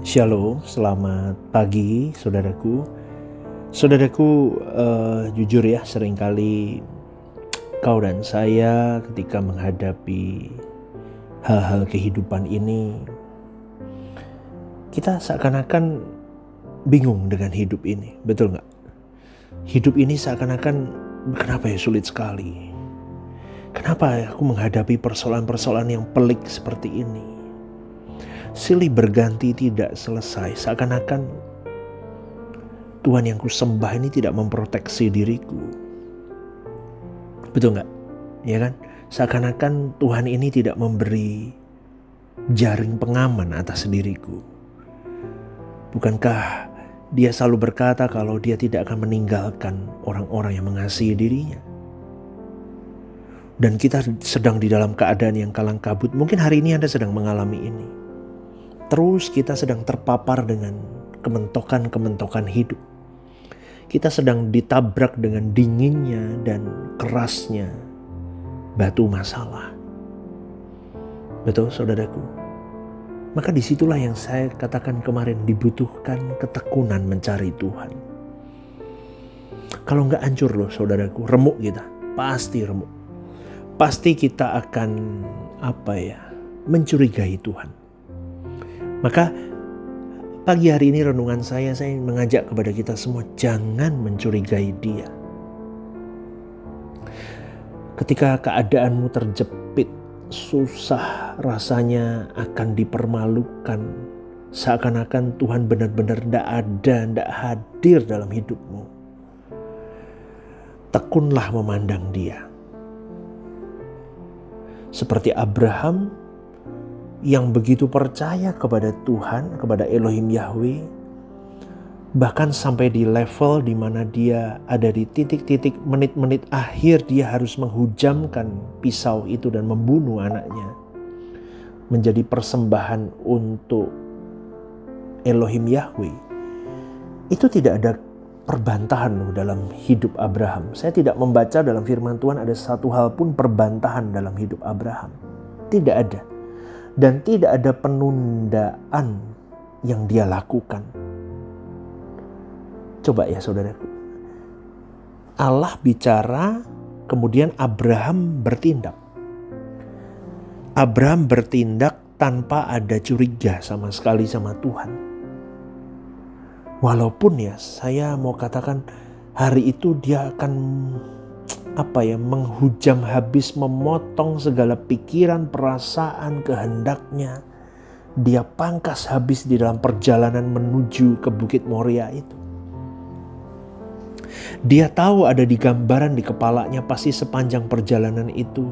Shalom, selamat pagi saudaraku. Saudaraku, jujur ya, seringkali kau dan saya ketika menghadapi hal-hal kehidupan ini, kita seakan-akan bingung dengan hidup ini, betul gak? Hidup ini seakan-akan, kenapa ya sulit sekali? Kenapa aku menghadapi persoalan-persoalan yang pelik seperti ini? Silih berganti tidak selesai, seakan-akan Tuhan yang kusembah ini tidak memproteksi diriku. Betul gak? Ya kan? Seakan-akan Tuhan ini tidak memberi jaring pengaman atas diriku. Bukankah Dia selalu berkata kalau Dia tidak akan meninggalkan orang-orang yang mengasihi dirinya? Dan kita sedang di dalam keadaan yang kalang kabut. Mungkin hari ini Anda sedang mengalami ini. Terus kita sedang terpapar dengan kementokan-kementokan hidup. Kita sedang ditabrak dengan dinginnya dan kerasnya batu masalah. Betul saudaraku? Maka disitulah yang saya katakan kemarin, dibutuhkan ketekunan mencari Tuhan. Kalau enggak hancur loh saudaraku, remuk kita. Pasti remuk. Pasti kita akan mencurigai Tuhan. Maka pagi hari ini renungan saya mengajak kepada kita semua, jangan mencurigai Dia. Ketika keadaanmu terjepit, susah rasanya akan dipermalukan, seakan-akan Tuhan benar-benar tidak ada, tidak hadir dalam hidupmu. Tekunlah memandang Dia. Seperti Abraham yang begitu percaya kepada Tuhan, kepada Elohim Yahweh, bahkan sampai di level di mana dia ada di titik-titik menit-menit akhir dia harus menghujamkan pisau itu dan membunuh anaknya menjadi persembahan untuk Elohim Yahweh. Itu tidak ada perbantahan loh dalam hidup Abraham. Saya tidak membaca dalam firman Tuhan ada satu hal pun perbantahan dalam hidup Abraham. Tidak ada. Dan tidak ada penundaan yang dia lakukan. Coba ya saudaraku. Allah bicara, kemudian Abraham bertindak. Abraham bertindak tanpa ada curiga sama sekali sama Tuhan. Walaupun ya saya mau katakan hari itu dia akan menghujam habis, memotong segala pikiran, perasaan, kehendaknya. Dia pangkas habis di dalam perjalanan menuju ke Bukit Moria itu. Dia tahu ada di gambaran di kepalanya, pasti sepanjang perjalanan itu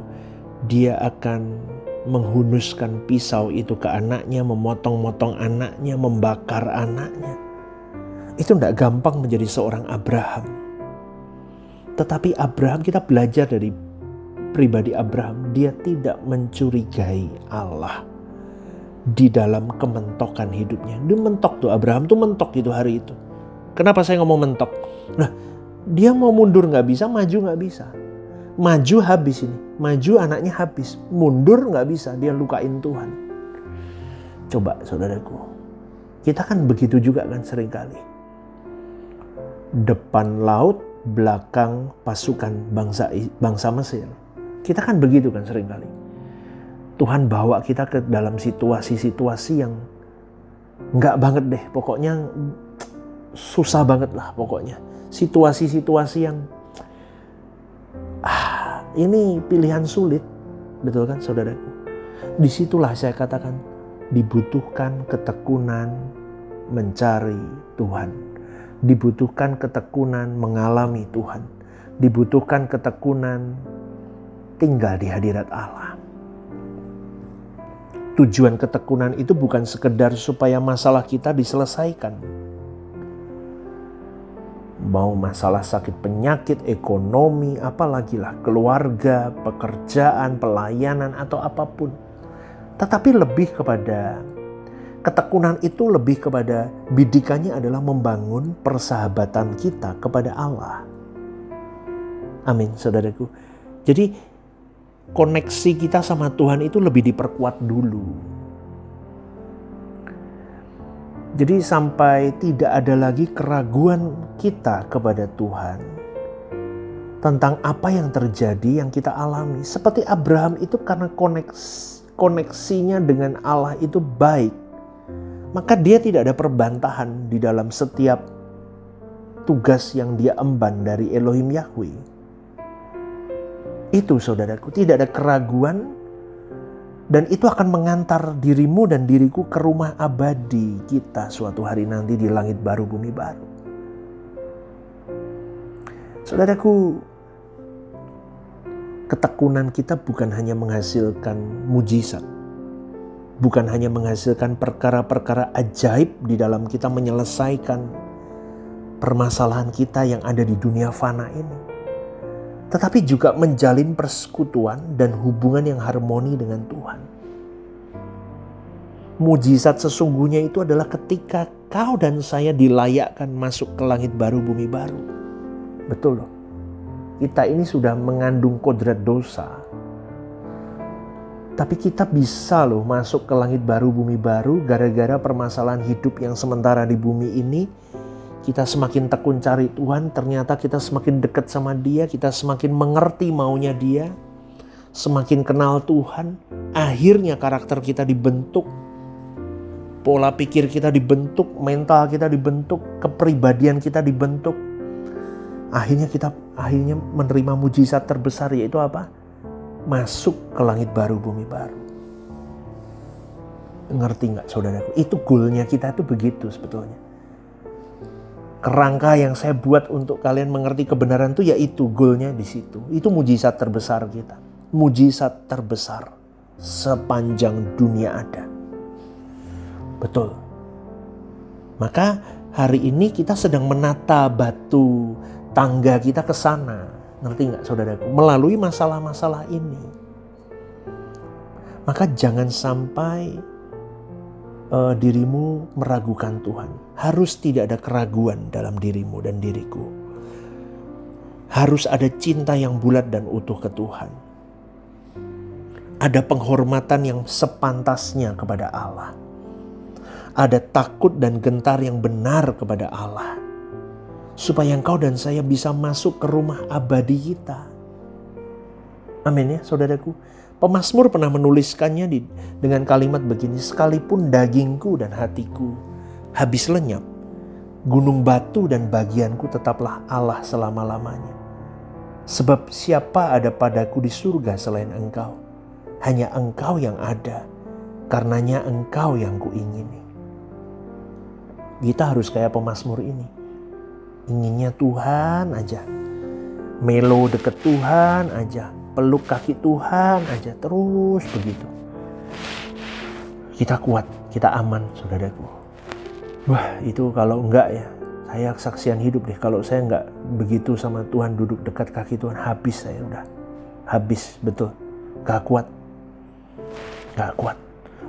dia akan menghunuskan pisau itu ke anaknya, memotong-motong anaknya, membakar anaknya. Itu tidak gampang menjadi seorang Abraham. Tetapi Abraham, kita belajar dari pribadi Abraham, dia tidak mencurigai Allah di dalam kementokan hidupnya. Dia mentok tuh, Abraham tuh mentok gitu hari itu. Kenapa saya ngomong mentok? Nah, dia mau mundur gak bisa, maju gak bisa. Maju habis ini, maju anaknya habis. Mundur gak bisa, dia lukain Tuhan. Coba saudaraku, kita kan begitu juga kan seringkali. Depan laut, belakang pasukan bangsa Mesir. Kita kan begitu kan seringkali. Tuhan bawa kita ke dalam situasi-situasi yang enggak banget deh. Pokoknya susah banget lah pokoknya. Situasi-situasi yang ini pilihan sulit. Betul kan saudaraku? Disitulah saya katakan dibutuhkan ketekunan mencari Tuhan. Dibutuhkan ketekunan mengalami Tuhan. Dibutuhkan ketekunan tinggal di hadirat Allah. Tujuan ketekunan itu bukan sekedar supaya masalah kita diselesaikan. Mau masalah sakit penyakit, ekonomi, apalagi lah, keluarga, pekerjaan, pelayanan atau apapun. Tetapi lebih kepada ketekunan itu lebih kepada bidikannya adalah membangun persahabatan kita kepada Allah. Amin saudaraku. Jadi koneksi kita sama Tuhan itu lebih diperkuat dulu. Jadi sampai tidak ada lagi keraguan kita kepada Tuhan tentang apa yang terjadi, yang kita alami. Seperti Abraham itu karena koneksinya dengan Allah itu baik, maka dia tidak ada perbantahan di dalam setiap tugas yang dia emban dari Elohim Yahweh. Itu saudaraku, tidak ada keraguan. Dan itu akan mengantar dirimu dan diriku ke rumah abadi kita suatu hari nanti di langit baru, bumi baru. Saudaraku, ketekunan kita bukan hanya menghasilkan mujizat. Bukan hanya menghasilkan perkara-perkara ajaib di dalam kita menyelesaikan permasalahan kita yang ada di dunia fana ini. Tetapi juga menjalin persekutuan dan hubungan yang harmoni dengan Tuhan. Mujizat sesungguhnya itu adalah ketika kau dan saya dilayakkan masuk ke langit baru, bumi baru. Betul loh. Kita ini sudah mengandung kodrat dosa. Tapi kita bisa loh masuk ke langit baru, bumi baru gara-gara permasalahan hidup yang sementara di bumi ini. Kita semakin tekun cari Tuhan, ternyata kita semakin dekat sama Dia, kita semakin mengerti maunya Dia, semakin kenal Tuhan. Akhirnya karakter kita dibentuk, pola pikir kita dibentuk, mental kita dibentuk, kepribadian kita dibentuk. Akhirnya kita menerima mujizat terbesar, yaitu apa? Masuk ke langit baru, bumi baru. Ngerti nggak saudaraku? Itu goalnya kita itu begitu sebetulnya. Kerangka yang saya buat untuk kalian mengerti kebenaran itu yaitu goalnya di situ. Itu mujizat terbesar kita. Mujizat terbesar sepanjang dunia ada. Betul. Maka hari ini kita sedang menata batu tangga kita ke sana. Ngerti nggak saudaraku? Melalui masalah-masalah ini. Maka jangan sampai dirimu meragukan Tuhan. Harus tidak ada keraguan dalam dirimu dan diriku. Harus ada cinta yang bulat dan utuh ke Tuhan. Ada penghormatan yang sepantasnya kepada Allah. Ada takut dan gentar yang benar kepada Allah. Supaya engkau dan saya bisa masuk ke rumah abadi kita. Amin ya saudaraku. Pemazmur pernah menuliskannya dengan kalimat begini, sekalipun dagingku dan hatiku habis lenyap, gunung batu dan bagianku tetaplah Allah selama-lamanya. Sebab siapa ada padaku di surga selain Engkau? Hanya Engkau yang ada, karenanya Engkau yang kuingini. Kita harus kayak pemazmur ini. Inginnya Tuhan aja. Melo deket Tuhan aja. Peluk kaki Tuhan aja, terus begitu. Kita kuat, kita aman saudaraku. Wah itu kalau enggak ya, saya kesaksian hidup deh. Kalau saya enggak begitu sama Tuhan, duduk dekat kaki Tuhan, habis saya udah. Habis, betul. Gak kuat. Gak kuat.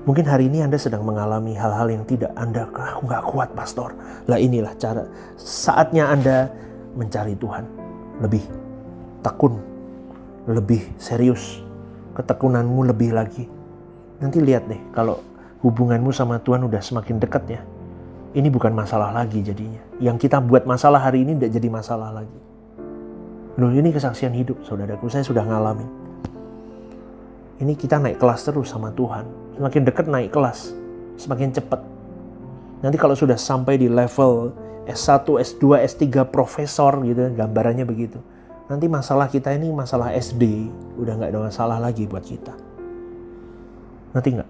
Mungkin hari ini Anda sedang mengalami hal-hal yang tidak Anda, aku gak kuat pastor. Lah inilah cara, saatnya Anda mencari Tuhan. Lebih tekun. Lebih serius, ketekunanmu lebih lagi. Nanti lihat deh kalau hubunganmu sama Tuhan udah semakin dekat ya. Ini bukan masalah lagi jadinya. Yang kita buat masalah hari ini tidak jadi masalah lagi. Loh ini kesaksian hidup saudaraku, saya sudah ngalamin. Ini kita naik kelas terus sama Tuhan. Semakin dekat naik kelas, semakin cepat. Nanti kalau sudah sampai di level S1, S2, S3 profesor gitu, gambarannya begitu. Nanti masalah kita ini masalah SD, udah gak ada masalah lagi buat kita. Ngerti gak?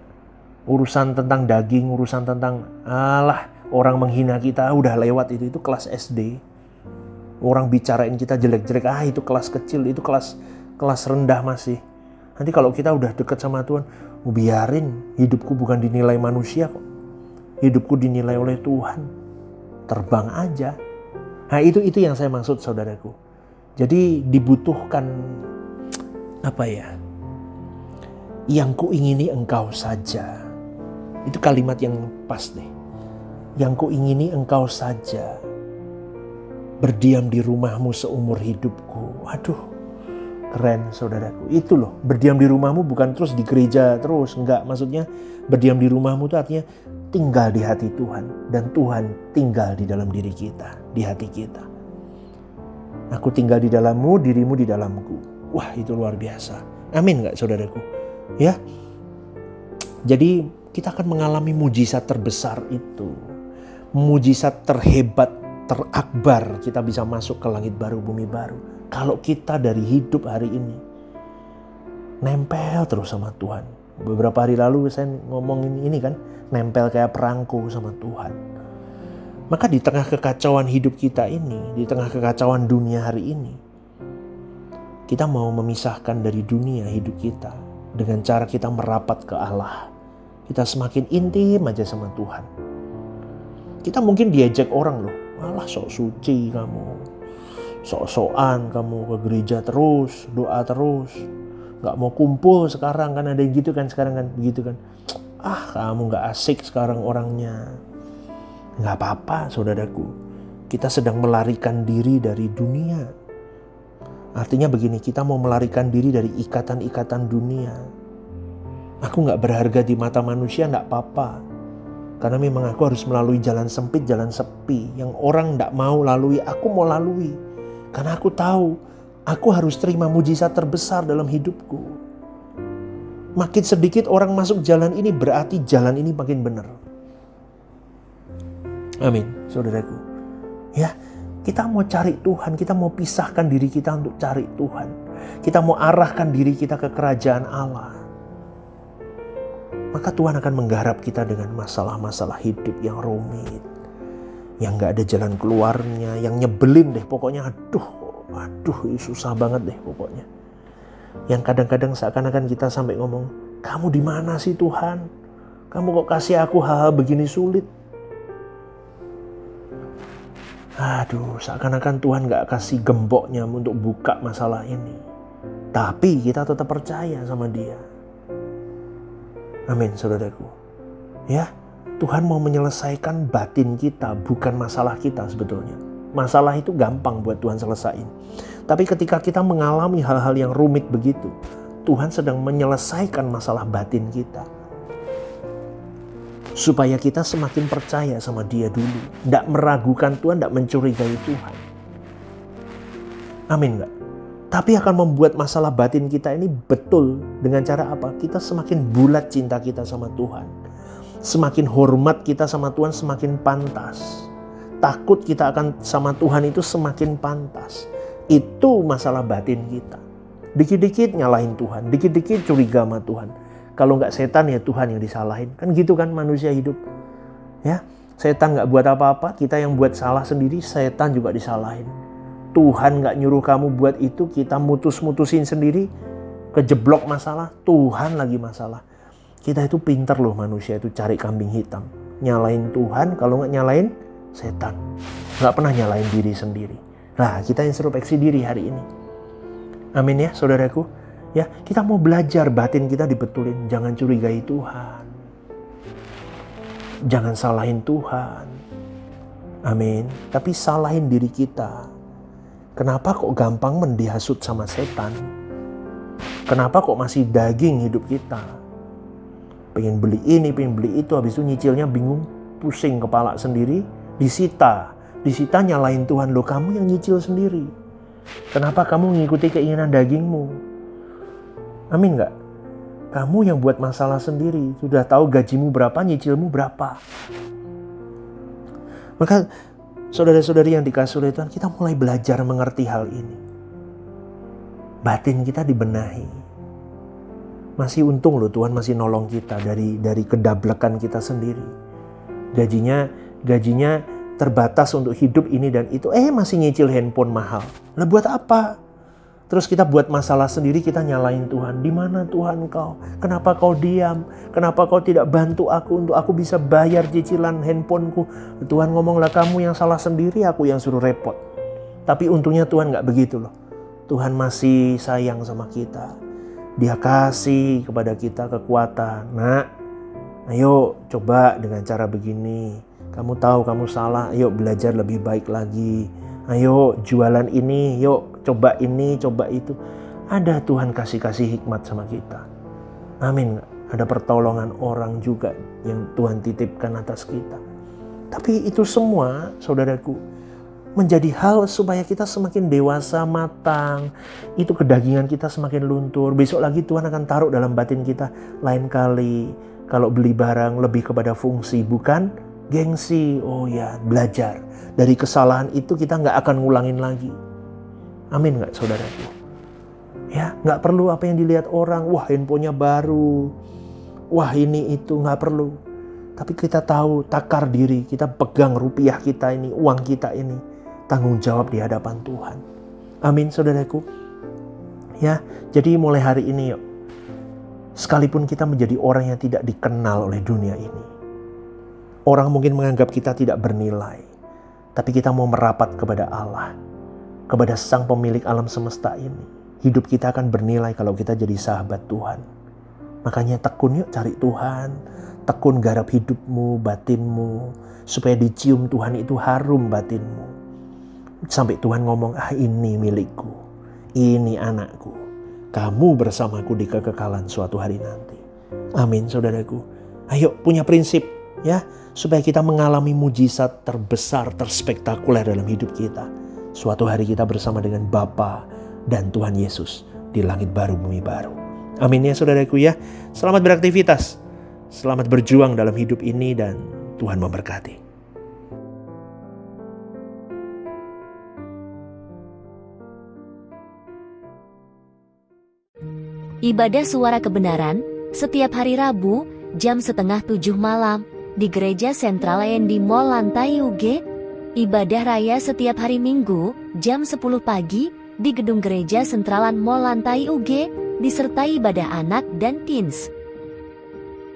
Urusan tentang daging, urusan tentang orang menghina kita udah lewat itu kelas SD. Orang bicarain kita jelek-jelek, itu kelas kecil, itu kelas rendah masih. Nanti kalau kita udah dekat sama Tuhan, biarin hidupku bukan dinilai manusia kok. Hidupku dinilai oleh Tuhan. Terbang aja. Nah itu yang saya maksud saudaraku. Jadi dibutuhkan yang kuingini Engkau saja. Itu kalimat yang pas deh. Yang kuingini Engkau saja. Berdiam di rumahmu seumur hidupku. Waduh, keren saudaraku. Itu loh, berdiam di rumahmu bukan terus di gereja terus. Enggak, maksudnya berdiam di rumahmu itu artinya tinggal di hati Tuhan. Dan Tuhan tinggal di dalam diri kita, di hati kita. Aku tinggal di dalammu, dirimu di dalamku. Wah, itu luar biasa. Amin gak saudaraku? Ya. Jadi kita akan mengalami mujizat terbesar itu. Mujizat terhebat, terakbar. Kita bisa masuk ke langit baru, bumi baru. Kalau kita dari hidup hari ini nempel terus sama Tuhan. Beberapa hari lalu saya ngomongin ini kan, nempel kayak perangko sama Tuhan. Maka di tengah kekacauan hidup kita ini, di tengah kekacauan dunia hari ini, kita mau memisahkan dari dunia hidup kita dengan cara kita merapat ke Allah. Kita semakin intim aja sama Tuhan. Kita mungkin diajak orang loh, malah sok suci kamu, sok-sokan kamu ke gereja terus, doa terus. Gak mau kumpul sekarang kan, ada yang gitu kan sekarang kan, begitu kan. Kamu gak asik sekarang orangnya. Gak apa-apa saudaraku, kita sedang melarikan diri dari dunia. Artinya begini, kita mau melarikan diri dari ikatan-ikatan dunia. Aku gak berharga di mata manusia, gak apa-apa. Karena memang aku harus melalui jalan sempit, jalan sepi. Yang orang gak mau lalui, aku mau lalui. Karena aku tahu, aku harus terima mujizat terbesar dalam hidupku. Makin sedikit orang masuk jalan ini, berarti jalan ini makin benar. Amin, saudaraku. Ya, kita mau cari Tuhan, kita mau pisahkan diri kita untuk cari Tuhan. Kita mau arahkan diri kita ke kerajaan Allah. Maka Tuhan akan menggarap kita dengan masalah-masalah hidup yang rumit. Yang gak ada jalan keluarnya, yang nyebelin deh pokoknya. Aduh, susah banget deh pokoknya. Yang kadang-kadang seakan-akan kita sampai ngomong, kamu di mana sih Tuhan? Kamu kok kasih aku hal-hal begini sulit? Aduh, seakan-akan Tuhan gak kasih gemboknya untuk buka masalah ini. Tapi kita tetap percaya sama Dia. Amin, saudaraku. Ya, Tuhan mau menyelesaikan batin kita, bukan masalah kita sebetulnya. Masalah itu gampang buat Tuhan selesain. Tapi ketika kita mengalami hal-hal yang rumit begitu, Tuhan sedang menyelesaikan masalah batin kita. Supaya kita semakin percaya sama Dia dulu. Tidak meragukan Tuhan, tidak mencurigai Tuhan. Amin gak? Tapi akan membuat masalah batin kita ini betul. Dengan cara apa? Kita semakin bulat cinta kita sama Tuhan. Semakin hormat kita sama Tuhan, semakin pantas. Takut kita akan sama Tuhan itu semakin pantas. Itu masalah batin kita. Dikit-dikit nyalahin Tuhan, dikit-dikit curiga sama Tuhan. Kalau nggak setan ya Tuhan yang disalahin. Kan gitu kan manusia hidup. Ya, setan nggak buat apa-apa, kita yang buat salah sendiri, setan juga disalahin. Tuhan nggak nyuruh kamu buat itu, kita mutusin sendiri, kejeblok masalah, Tuhan lagi masalah. Kita itu pinter loh manusia itu cari kambing hitam. Nyalain Tuhan, kalau nggak nyalain setan. Nggak pernah nyalain diri sendiri. Nah, kita introspeksi diri hari ini. Amin ya saudaraku. Ya, kita mau belajar batin kita dibetulin. Jangan curigai Tuhan. Jangan salahin Tuhan. Amin. Tapi salahin diri kita. Kenapa kok gampang mendihasut sama setan? Kenapa kok masih daging hidup kita? Pengen beli ini, pengen beli itu, habis itu nyicilnya bingung, pusing kepala sendiri, disita nyalain Tuhan. Loh, kamu yang nyicil sendiri. Kenapa kamu mengikuti keinginan dagingmu? Amin gak? Kamu yang buat masalah sendiri. Sudah tahu gajimu berapa, nyicilmu berapa. Maka saudara-saudari yang dikasihi oleh Tuhan, kita mulai belajar mengerti hal ini. Batin kita dibenahi. Masih untung loh Tuhan masih nolong kita dari kedablekan kita sendiri. Gajinya terbatas untuk hidup ini dan itu. Masih nyicil handphone mahal. Lah buat apa? Terus kita buat masalah sendiri, kita nyalain Tuhan. Di mana Tuhan kau? Kenapa kau diam? Kenapa kau tidak bantu aku untuk aku bisa bayar cicilan handphoneku? Tuhan ngomong, lah kamu yang salah sendiri, aku yang suruh repot. Tapi untungnya Tuhan gak begitu loh. Tuhan masih sayang sama kita. Dia kasih kepada kita kekuatan. Nak, ayo coba dengan cara begini. Kamu tahu kamu salah, ayo belajar lebih baik lagi. Ayo jualan ini, yuk coba ini, coba itu. Ada Tuhan kasih hikmat sama kita. Amin. ada pertolongan orang juga yang Tuhan titipkan atas kita. Tapi itu semua, saudaraku, menjadi hal supaya kita semakin dewasa, matang. Itu kedagingan kita semakin luntur. Besok lagi Tuhan akan taruh dalam batin kita, lain kali kalau beli barang lebih kepada fungsi, bukan gengsi. Oh ya, belajar. Dari kesalahan itu kita nggak akan ngulangin lagi. Amin nggak, saudaraku? Ya, nggak perlu apa yang dilihat orang. Wah, handphonenya baru. Wah, ini itu, nggak perlu. Tapi kita tahu takar diri, kita pegang rupiah kita ini, uang kita ini, tanggung jawab di hadapan Tuhan. Amin, saudaraku. Ya, jadi mulai hari ini yuk, sekalipun kita menjadi orang yang tidak dikenal oleh dunia ini, orang mungkin menganggap kita tidak bernilai, tapi kita mau merapat kepada Allah, kepada Sang Pemilik alam semesta ini. Hidup kita akan bernilai kalau kita jadi sahabat Tuhan. Makanya tekun yuk cari Tuhan, tekun garap hidupmu, batinmu, supaya dicium Tuhan itu harum batinmu. Sampai Tuhan ngomong, ini milikku, ini anakku, kamu bersamaku di kekekalan suatu hari nanti. Amin, saudaraku. Ayo punya prinsip ya, supaya kita mengalami mujizat terbesar, terspektakuler dalam hidup kita. Suatu hari kita bersama dengan Bapa dan Tuhan Yesus di langit baru, bumi baru. Amin ya, saudaraku ya. Selamat beraktivitas, selamat berjuang dalam hidup ini, dan Tuhan memberkati. Ibadah Suara Kebenaran setiap hari Rabu jam 6:30 malam di Gereja Sentral END Mall lantai UG. Ibadah Raya setiap hari Minggu jam 10 pagi di Gedung Gereja Sentralan Mall lantai UG, disertai ibadah anak dan teens.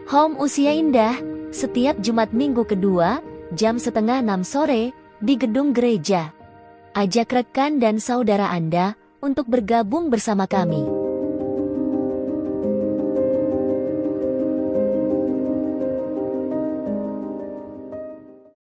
Home Usia Indah setiap Jumat Minggu kedua jam 5:30 sore di Gedung Gereja. Ajak rekan dan saudara Anda untuk bergabung bersama kami.